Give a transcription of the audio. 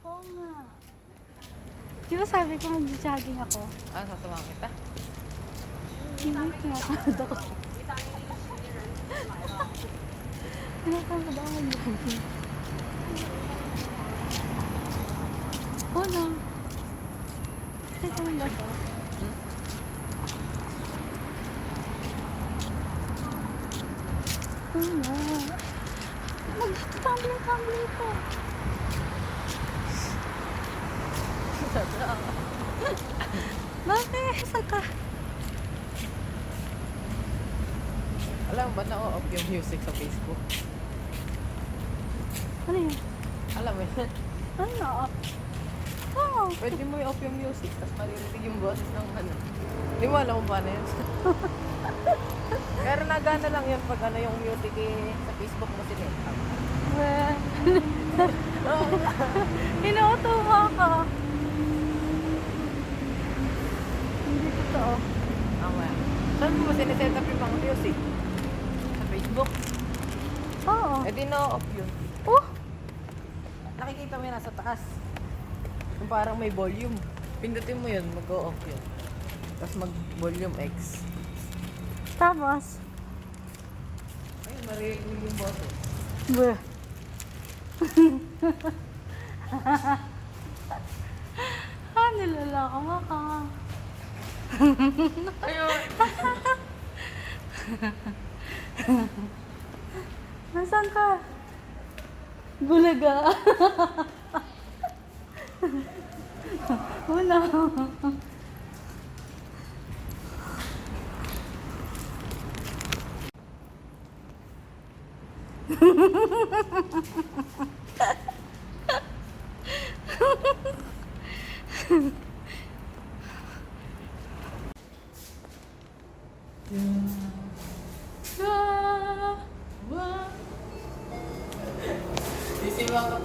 Oo nga. Di ba sabi ko mag-jogging ako? Ah, sasamahan kita. Hindi, tinatamad ako. Tinatamad ako mag-jogging. Oo na. Teka lang ba ito? Oo na. Mag-tumbling ito. Bakit? Saan ka? Alam mo ba na-off yung music sa Facebook? Ano yun? Alam mo yun? Ano? Oo. Pwede mo i-off yung music, tapos maririnig yung boses ng ano. Di mo alam kung paano yun. Pero nagana lang yun pag ano yung music sa Facebook mo sinetap. Well, Oo. inuutuwa ka. Hindi totoo. Okay. Saan mo sineset up yung mga music? Sa Facebook? Oo. Eh di na-off yun. Oh! Nakikita mo yun nasa taas. Yung parang may volume. Pindutin mo yun, mag-o-off yun. Tapos mag-volume X. Tapos? Ayun, maririnig yung boses. Bleh. Niloloko mo ka. Ayun! Nasaan ka? Bulaga. Wala. Sisiwa ka